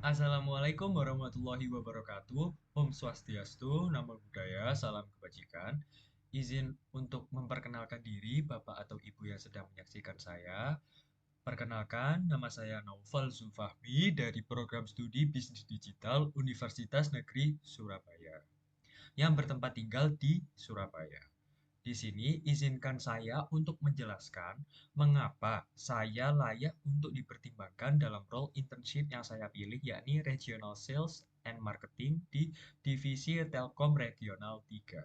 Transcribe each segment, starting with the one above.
Assalamualaikum warahmatullahi wabarakatuh. Om Swastiastu, Namo Buddhaya, salam kebajikan. Izin untuk memperkenalkan diri Bapak atau Ibu yang sedang menyaksikan saya. Perkenalkan, nama saya Naufal Zulfahmi dari program studi Bisnis Digital Universitas Negeri Surabaya yang bertempat tinggal di Surabaya. Di sini izinkan saya untuk menjelaskan mengapa saya layak untuk dipertimbangkan dalam role internship yang saya pilih, yakni Regional Sales and Marketing di Divisi Telkom Regional 3.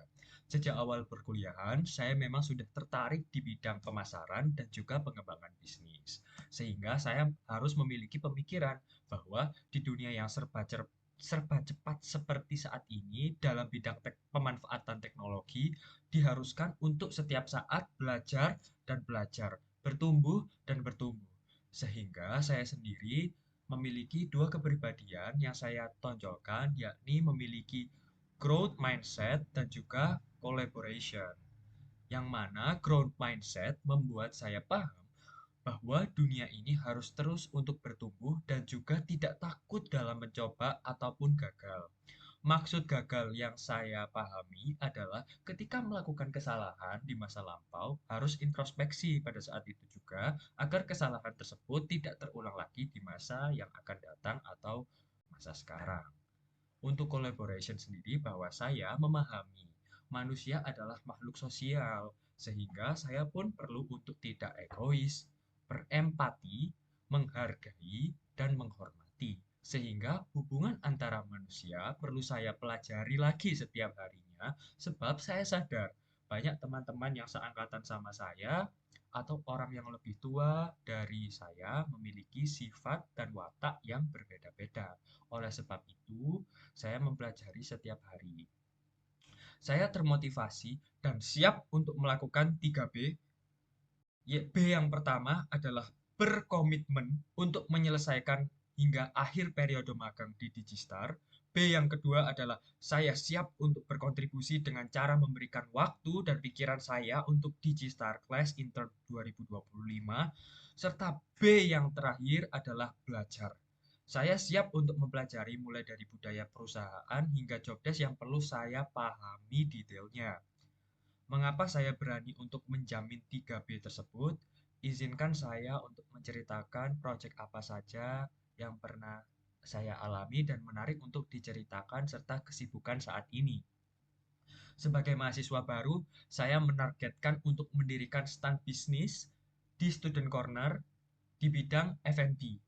Sejak awal perkuliahan, saya memang sudah tertarik di bidang pemasaran dan juga pengembangan bisnis. Sehingga saya harus memiliki pemikiran bahwa di dunia yang serba cepat seperti saat ini dalam bidang pemanfaatan teknologi diharuskan untuk setiap saat belajar dan belajar, bertumbuh dan bertumbuh. Sehingga saya sendiri memiliki dua kepribadian yang saya tonjolkan, yakni memiliki growth mindset dan juga collaboration. Yang mana growth mindset membuat saya paham bahwa dunia ini harus terus untuk bertumbuh dan juga tidak takut dalam mencoba ataupun gagal. Maksud gagal yang saya pahami adalah ketika melakukan kesalahan di masa lampau, harus introspeksi pada saat itu juga agar kesalahan tersebut tidak terulang lagi di masa yang akan datang atau masa sekarang. Untuk collaboration sendiri bahwa saya memahami manusia adalah makhluk sosial, sehingga saya pun perlu untuk tidak egois, berempati, menghargai, dan menghormati. Sehingga hubungan antara manusia perlu saya pelajari lagi setiap harinya, sebab saya sadar banyak teman-teman yang seangkatan sama saya atau orang yang lebih tua dari saya memiliki sifat dan watak yang berbeda-beda. Oleh sebab itu, saya mempelajari setiap hari. Saya termotivasi dan siap untuk melakukan 3B. B yang pertama adalah berkomitmen untuk menyelesaikan hingga akhir periode magang di Digistar. B yang kedua adalah saya siap untuk berkontribusi dengan cara memberikan waktu dan pikiran saya untuk Digistar Class Intern 2025. Serta B yang terakhir adalah belajar. Saya siap untuk mempelajari mulai dari budaya perusahaan hingga jobdesk yang perlu saya pahami detailnya. Mengapa saya berani untuk menjamin 3B tersebut? Izinkan saya untuk menceritakan proyek apa saja yang pernah saya alami dan menarik untuk diceritakan serta kesibukan saat ini. Sebagai mahasiswa baru, saya menargetkan untuk mendirikan stand bisnis di Student Corner di bidang F&B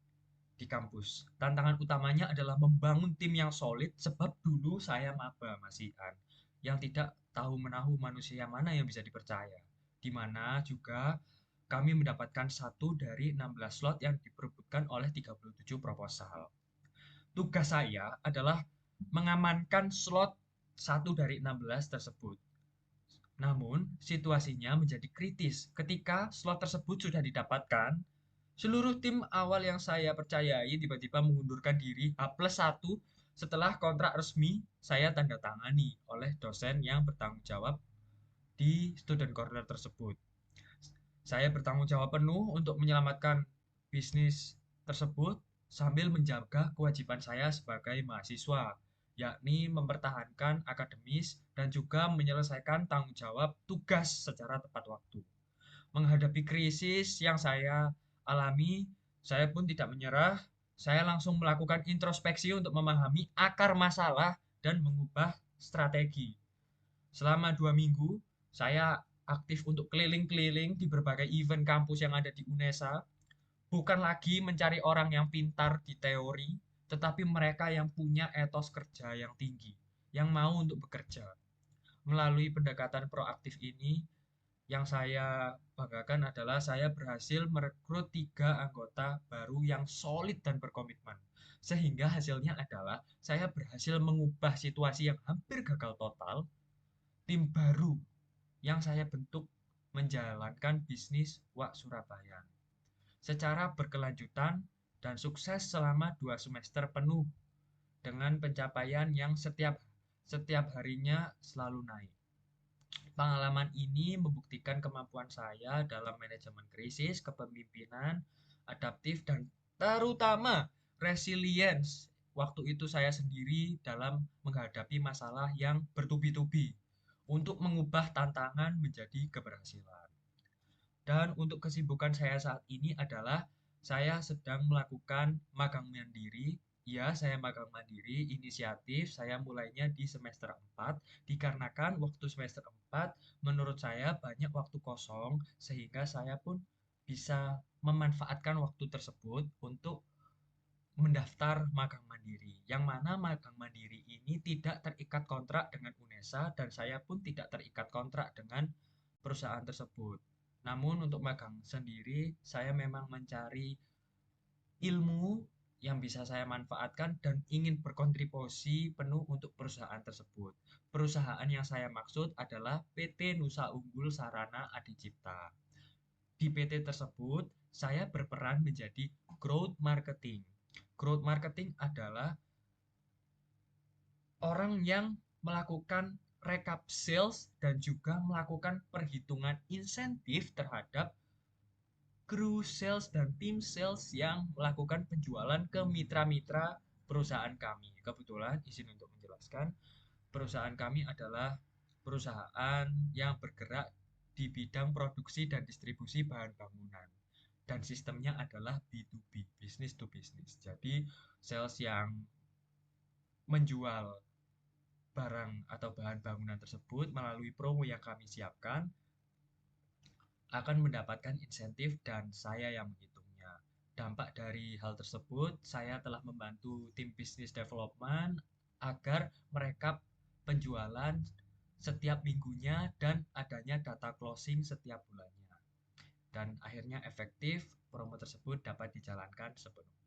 di kampus. Tantangan utamanya adalah membangun tim yang solid sebab dulu saya maba masihan yang tidak tahu menahu manusia mana yang bisa dipercaya. Di mana juga kami mendapatkan satu dari 16 slot yang diperebutkan oleh 37 proposal. Tugas saya adalah mengamankan slot satu dari 16 tersebut. Namun, situasinya menjadi kritis ketika slot tersebut sudah didapatkan. Seluruh tim awal yang saya percayai tiba-tiba mengundurkan diri H+1 setelah kontrak resmi saya tanda tangani oleh dosen yang bertanggung jawab di student corner tersebut. Saya bertanggung jawab penuh untuk menyelamatkan bisnis tersebut sambil menjaga kewajiban saya sebagai mahasiswa, yakni mempertahankan akademis dan juga menyelesaikan tanggung jawab tugas secara tepat waktu. Menghadapi krisis yang saya alami, saya pun tidak menyerah. Saya langsung melakukan introspeksi untuk memahami akar masalah dan mengubah strategi. Selama 2 minggu, saya aktif untuk keliling-keliling di berbagai event kampus yang ada di UNESA. Bukan lagi mencari orang yang pintar di teori, tetapi mereka yang punya etos kerja yang tinggi, yang mau untuk bekerja. Melalui pendekatan proaktif ini, yang saya banggakan adalah saya berhasil merekrut 3 anggota baru yang solid dan berkomitmen. Sehingga hasilnya adalah saya berhasil mengubah situasi yang hampir gagal total, tim baru yang saya bentuk menjalankan bisnis Wak Surabaya secara berkelanjutan dan sukses selama 2 semester penuh dengan pencapaian yang setiap harinya selalu naik. Pengalaman ini membuktikan kemampuan saya dalam manajemen krisis, kepemimpinan, adaptif, dan terutama resilience waktu itu saya sendiri dalam menghadapi masalah yang bertubi-tubi untuk mengubah tantangan menjadi keberhasilan. Dan untuk kesibukan saya saat ini adalah saya sedang melakukan magang mandiri. Ya, saya magang mandiri, inisiatif saya mulainya di semester 4 dikarenakan waktu semester 4 menurut saya banyak waktu kosong sehingga saya pun bisa memanfaatkan waktu tersebut untuk mendaftar magang mandiri. Yang mana magang mandiri ini tidak terikat kontrak dengan UNESA dan saya pun tidak terikat kontrak dengan perusahaan tersebut. Namun untuk magang sendiri, saya memang mencari ilmu yang bisa saya manfaatkan dan ingin berkontribusi penuh untuk perusahaan tersebut. Perusahaan yang saya maksud adalah PT Nusa Unggul Sarana Adicipta. Di PT tersebut, saya berperan menjadi growth marketing. Growth marketing adalah orang yang melakukan rekap sales dan juga melakukan perhitungan insentif terhadap kru sales dan tim sales yang melakukan penjualan ke mitra-mitra perusahaan kami. Kebetulan izin untuk menjelaskan, perusahaan kami adalah perusahaan yang bergerak di bidang produksi dan distribusi bahan bangunan. Dan sistemnya adalah B2B, business to business. Jadi, sales yang menjual barang atau bahan bangunan tersebut melalui promo yang kami siapkan akan mendapatkan insentif dan saya yang menghitungnya. Dampak dari hal tersebut, saya telah membantu tim business development agar merekap penjualan setiap minggunya dan adanya data closing setiap bulannya. Dan akhirnya efektif, promo tersebut dapat dijalankan sepenuhnya.